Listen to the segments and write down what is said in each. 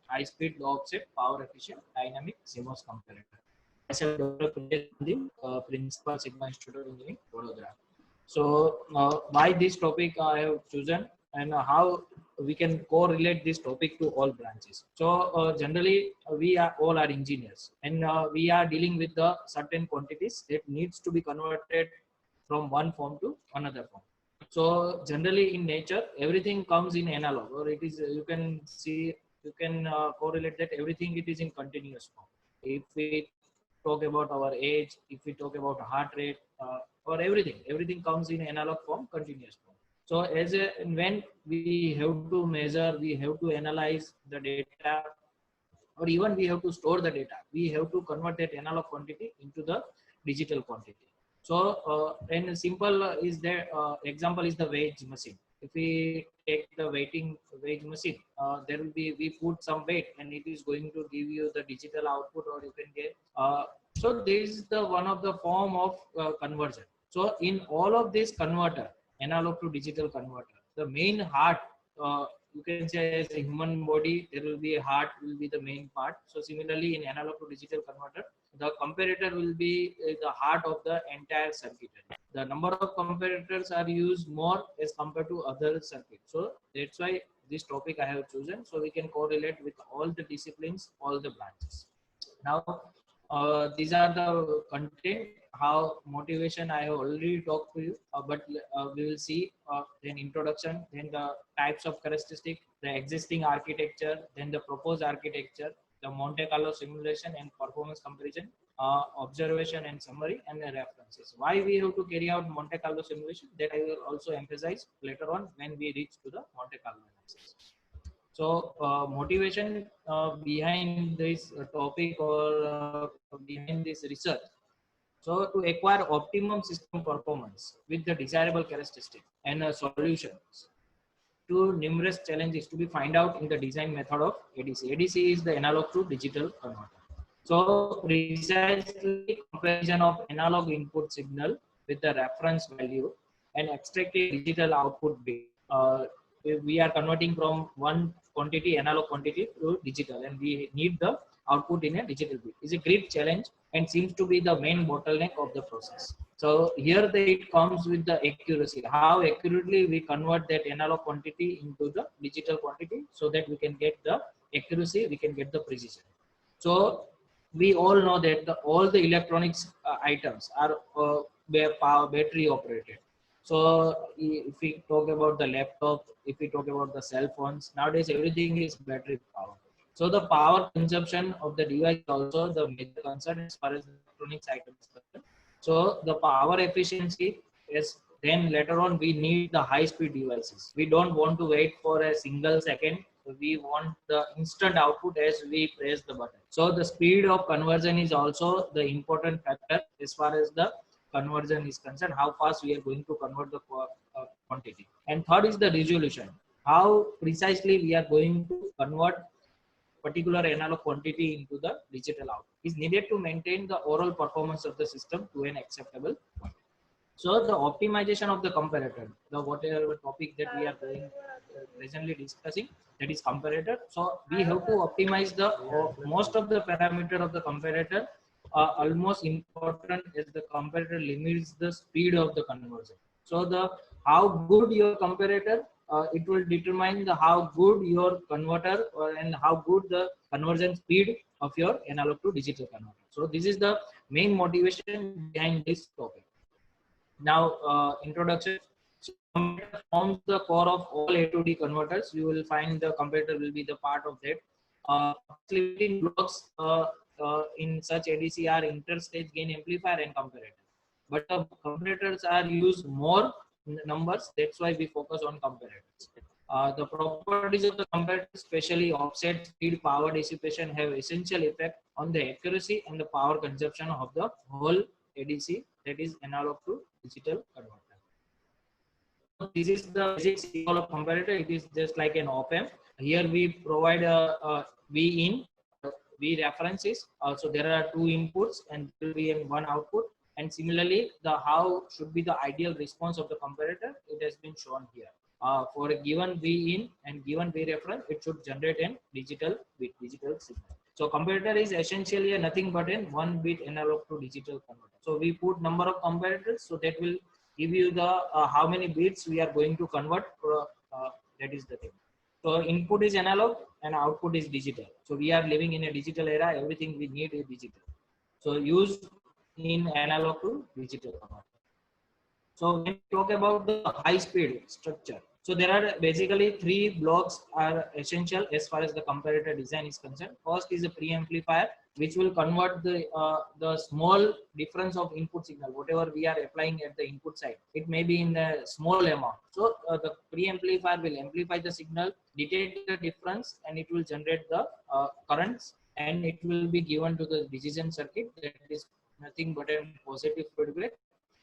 high speed, low offset, power efficient, dynamic CMOS comparator. Myself, Dr. Kunjal Gandhi, Principal Sigma Institute of Engineering, Vadodara. So, why this topic I have chosen, and how we can correlate this topic to all branches. So, generally, we are all are engineers, and we are dealing with the certain quantities that needs to be converted from one form to another form. So, generally, in nature, everything comes in analog, or it is you can see, you can correlate that everything it is in continuous form. If we talk about our age, if we talk about heart rate, or everything comes in analog form, continuous form. So as a, when we have to measure, we have to analyze the data, or even we have to store the data, we have to convert that analog quantity into the digital quantity. So and simple is the example is the weight machine. If we take the weight machine, there will be, we put some weight and it is going to give you the digital output, or you can get so this is the one of the form of conversion. So in all of this converter, analog to digital converter, the main heart, you can say, as a human body, there will be a heart, will be the main part. So similarly, in analog to digital converter, the comparator will be the heart of the entire circuitry. The number of comparators are used more as compared to other circuits. So that's why this topic I have chosen, so we can correlate with all the disciplines, all the branches. Now, these are the content. How motivation I have already talked to you, but we will see then introduction, then the types of characteristic, the existing architecture, then the proposed architecture, the Monte Carlo simulation and performance comparison, observation and summary, and the references. Why we have to carry out Monte Carlo simulation, that I will also emphasize later on when we reach to the Monte Carlo analysis. So motivation behind this topic, or behind this research. So to acquire optimum system performance with the desirable characteristic and solutions to numerous challenges to be find out in the design method of ADC. ADC is the analog to digital converter. So precisely comparison of analog input signal with the reference value and extracting digital output bit. We are converting from one quantity, analog quantity, to digital, and we need the output in a digital bit. Is a great challenge and seems to be the main bottleneck of the process. So here it comes with the accuracy, how accurately we convert that analog quantity into the digital quantity, so that we can get the accuracy, we can get the precision. So we all know that all the electronics items are battery operated. So if we talk about the laptop, if we talk about the cell phones, nowadays everything is battery power. So the power consumption of the device is also the major concern as far as the electronics items is concerned. So the power efficiency is, then later on we need the high speed devices. We don't want to wait for a single second. We want the instant output as we press the button. So the speed of conversion is also the important factor as far as the conversion is concerned, how fast we are going to convert the quantity. And third is the resolution, how precisely we are going to convert particular analog quantity into the digital output is needed to maintain the overall performance of the system to an acceptable point. So the optimization of the comparator, the whatever topic that we are going presently discussing, that is comparator. So we have to optimize the most of the parameter of the comparator. Almost important as the comparator limits the speed of the conversion. So the how good your comparator, it will determine the how good your converter, and how good the conversion speed of your analog to digital converter. So this is the main motivation behind this topic. Now, introduction. So comparator forms the core of all A to D converters. You will find the comparator will be the part of that. Building blocks in such ADC are interstage gain amplifier and comparator. But comparators are used more numbers. That's why we focus on comparators. The properties of the comparator, especially offset, speed, power dissipation, have essential effect on the accuracy and the power consumption of the whole ADC, that is analog to digital converter. So this is the basic symbol of comparator. It is just like an op-amp. Here we provide a V in, V references. So there are two inputs and there will be one output. And similarly, the how should be the ideal response of the comparator, it has been shown here. for a given V in and given V reference, it should generate a digital bit, digital signal. So comparator is essentially nothing but a 1-bit analog to digital converter. So we put number of comparators, so that will give you the how many bits we are going to convert. That is the thing. So input is analog and output is digital. So we are living in a digital era. Everything we need is digital. So used in analog to digital converter. So when we talk about the high speed structure, so there are basically 3 blocks are essential as far as the comparator design is concerned. First is a preamplifier, which will convert the small difference of input signal, whatever we are applying at the input side. It may be in a small amount. So the preamplifier will amplify the signal, detect the difference, and it will generate the currents, and it will be given to the decision circuit. That is nothing but a positive feedback.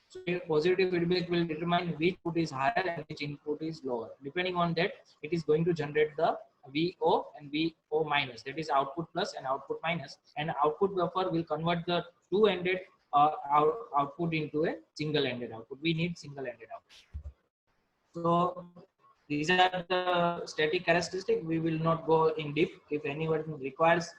So a positive feedback will determine which input is higher and which input is lower. Depending on that, it is going to generate the VO and VO minus. That is output plus and output minus. And output buffer will convert the two-ended output into a single-ended output. We need single-ended output. So these are the static characteristics. We will not go in deep. If anyone requires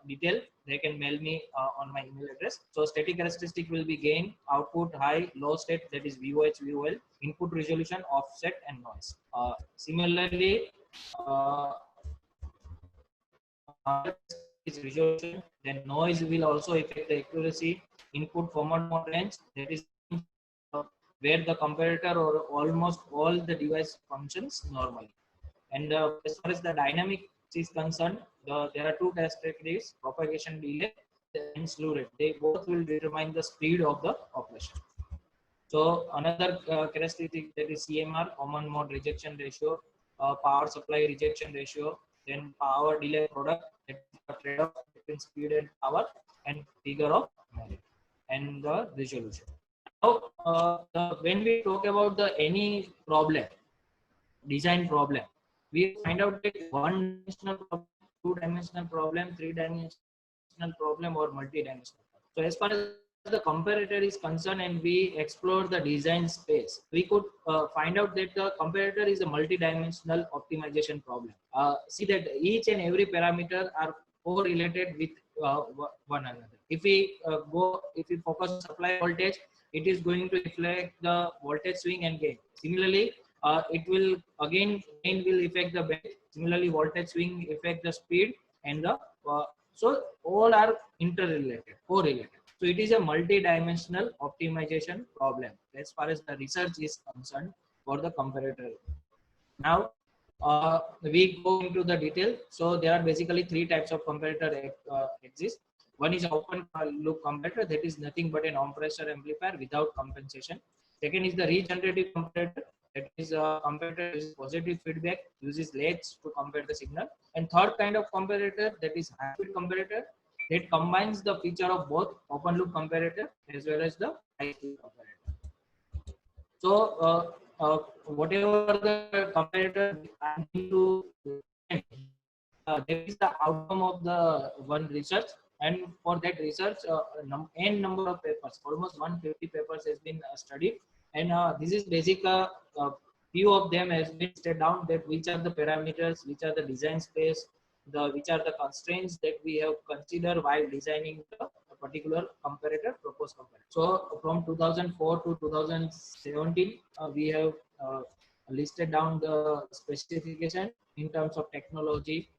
detail, they can mail me on my email address. So static characteristic will be gain, output, high, low state, that is VOH, VOL, input resolution, offset, and noise. Similarly, is resolution, then noise will also affect the accuracy, input command mode range, that is where the comparator or almost all the device functions normally. And as far as the dynamic is concerned, there are 2 characteristics: propagation delay and slew rate. They both will determine the speed of the operation. So another characteristic, that is CMR, common mode rejection ratio, power supply rejection ratio, then power delay product, that is the trade-off between speed and power, and figure of merit, and the resolution. Now, when we talk about the any problem, design problem, we find out that one-dimensional problem, two-dimensional problem, three-dimensional problem, or multi-dimensional. So as far as the comparator is concerned and we explore the design space, we could find out that the comparator is a multi-dimensional optimization problem. See that each and every parameter are correlated with one another. If we focus on supply voltage, it is going to reflect the voltage swing and gain. Similarly, it will again gain will affect the bend. Similarly, voltage swing affect the speed, and the so all are interrelated, correlated. So it is a multi-dimensional optimization problem as far as the research is concerned for the comparator. Now we go into the detail. So there are basically 3 types of comparator exist. One is open loop comparator, that is nothing but a non-pressure amplifier without compensation. Second is the regenerative comparator, that is a comparator is positive feedback, uses latches to compare the signal. And third kind of comparator, that is high speed comparator, that combines the feature of both open loop comparator as well as the high speed comparator. So whatever the comparator I need to that is the outcome of the one research, and for that research n number of papers, almost 150 papers has been studied, and this is basic few of them has been set down, that which are the parameters, which are the design space, which are the constraints that we have considered while designing the particular comparator, proposed comparator. So from 2004 to 2017 we have listed down the specification in terms of technology,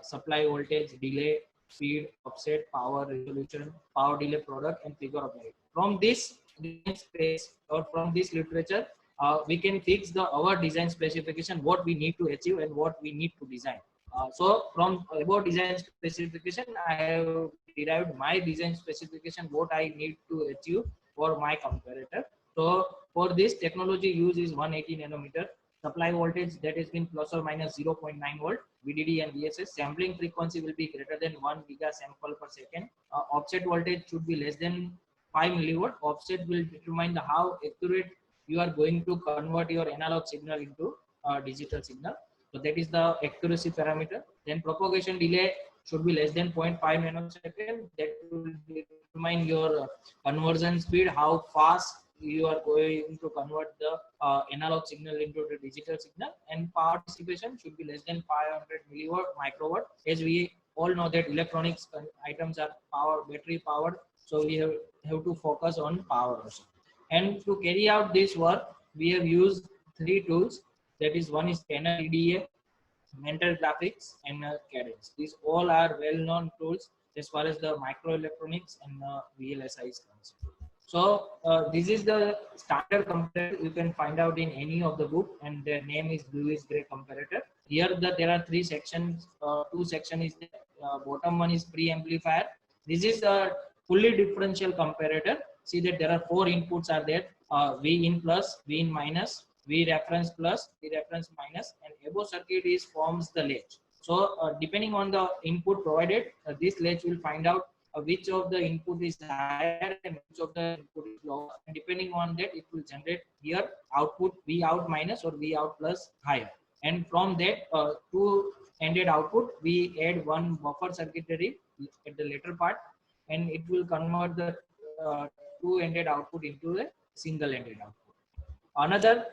supply voltage, delay, speed, offset, power, resolution, power delay product, and figure of merit. From this design space or from this literature, we can fix our design specification, what we need to achieve and what we need to design. So from about design specification, I have derived my design specification, what I need to achieve for my comparator. So for this, technology used is 180 nanometer. Supply voltage, that has been plus or minus 0.9 volt, VDD and VSS. Sampling frequency will be greater than 1 giga sample per second. Offset voltage should be less than 5 milliwatt. Offset will determine how accurate you are going to convert your analog signal into digital signal. So that is the accuracy parameter. Then propagation delay should be less than 0.5 nanosecond. That will determine your conversion speed, how fast you are going to convert the analog signal into the digital signal, and power dissipation should be less than 500 milliwatt microwatt. As we all know that electronics items are battery powered, so we have to focus on power also. And to carry out this work, we have used three tools. That is, one is Scanner EDA, Mentor Graphics, and Cadence. These all are well-known tools as far as the microelectronics and VLSI is concerned. So this is the standard comparator you can find out in any of the book, and their name is Lewis Gray comparator. Here there are three sections. Two section is the bottom one is pre-amplifier. This is a fully differential comparator. See that there are four inputs are there: V in plus, V in minus, V reference plus, V reference minus, and above circuit is forms the latch. So depending on the input provided, this latch will find out which of the input is higher and which of the input is lower, and depending on that it will generate here output V out minus or V out plus higher. And from that two ended output, we add one buffer circuitry at the later part, and it will convert the two ended output into a single ended output. Another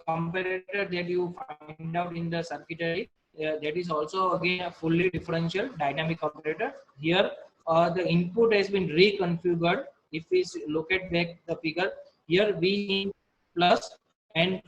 comparator that you find out in the circuitry, that is also again a fully differential dynamic comparator. Here the input has been reconfigured. If we look at back the figure, here V in plus, and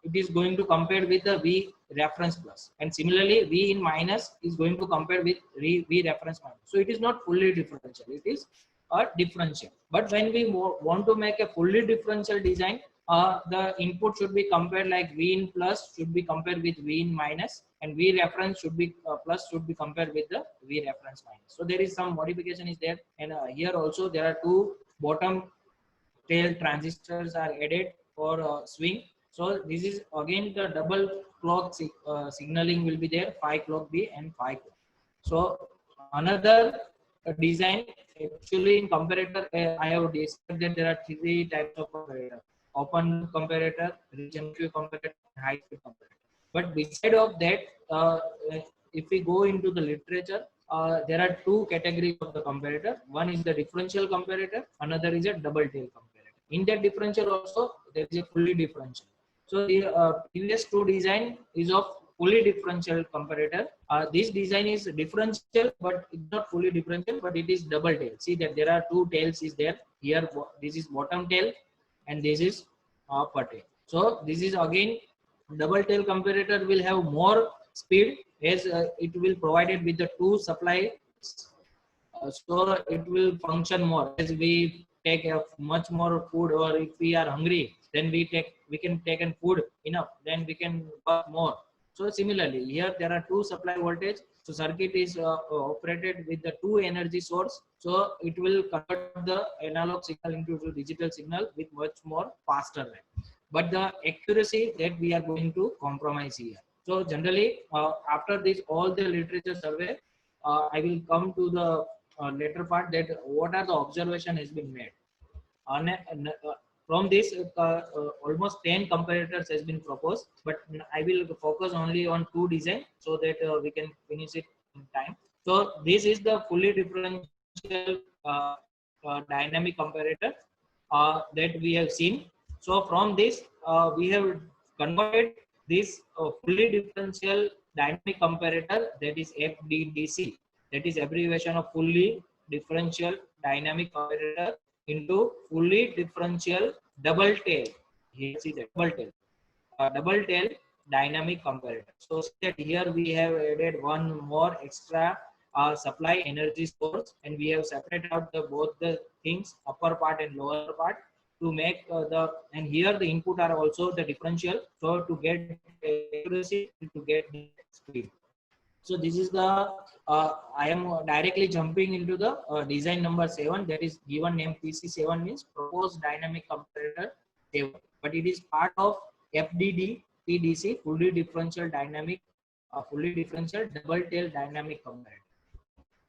it is going to compare with the V reference plus, and similarly V in minus is going to compare with V reference minus. So it is not fully differential, it is a differential. But when we want to make a fully differential design, the input should be compared like V in plus should be compared with V in minus, and V reference should be plus should be compared with the V reference minus. So there is some modification is there, and here also there are two bottom tail transistors are added for swing. So this is again the double clock signaling will be there, 5 clock B and 5 clock. So another design, actually in comparator, I have discussed that there are three types of comparator: open comparator, region comparator, and high speed comparator. But beside of that, if we go into the literature, there are two categories of the comparator. One is the differential comparator, another is a double tail comparator. In that differential also there is a fully differential. So the previous two design is of fully differential comparator. This design is differential, but it's not fully differential, but it is double tail. See that there are two tails is there. Here this is bottom tail and this is upper tail. So this is again double tail comparator will have more speed as it will provided with the two supply. So it will function more as we take much more food, or if we are hungry, then we can take in food enough, then we can work more. So similarly here there are two supply voltage, so circuit is operated with the two energy source, so it will convert the analog signal into digital signal with much more faster rate. But the accuracy that we are going to compromise here. So generally after this all the literature survey, I will come to the later part that what are the observation has been made. From this almost 10 comparators has been proposed, but I will focus only on two design so that we can finish it in time. So this is the fully differential dynamic comparator that we have seen. So from this we have converted this fully differential dynamic comparator, that is FDDC, that is abbreviation of fully differential dynamic comparator, into fully differential double tail. Here see that double tail dynamic comparator. So that here we have added one more extra supply energy source, and we have separated out the both the things, upper part and lower part, to make and here the input are also the differential, so to get accuracy, to get speed. So this is the I am directly jumping into the design number 7, that is given name PC7, means proposed dynamic comparator 7, but it is part of FDD PDC, fully differential dynamic fully differential double tail dynamic comparator.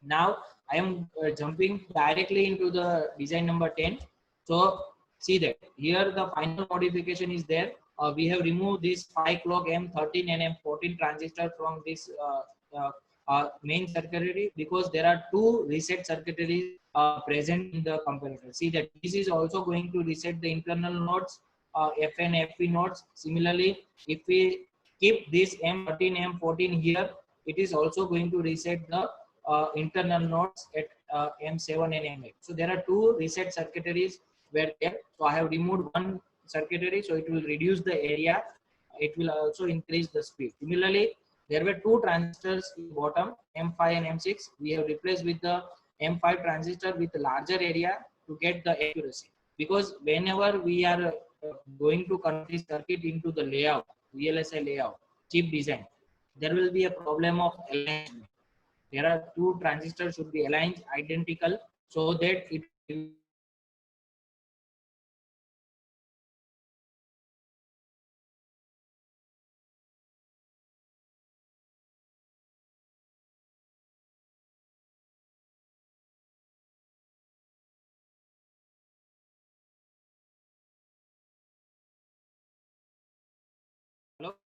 Now I am jumping directly into the design number 10. So see that here the final modification is there. We have removed this 5 clock M13 and M14 transistor from this main circuitry, because there are two reset circuitries present in the comparator. See that this is also going to reset the internal nodes, F and FP nodes. Similarly, if we keep this M13, M14 here, it is also going to reset the internal nodes at M7 and M8. So there are two reset circuitries were there. So I have removed one circuitry, so it will reduce the area. It will also increase the speed. Similarly, there were two transistors in bottom, M5 and M6. We have replaced with the M5 transistor with a larger area to get the accuracy. Because whenever we are going to convert this circuit into the layout, VLSI layout, chip design, there will be a problem of alignment. There are two transistors should be aligned identical so that it will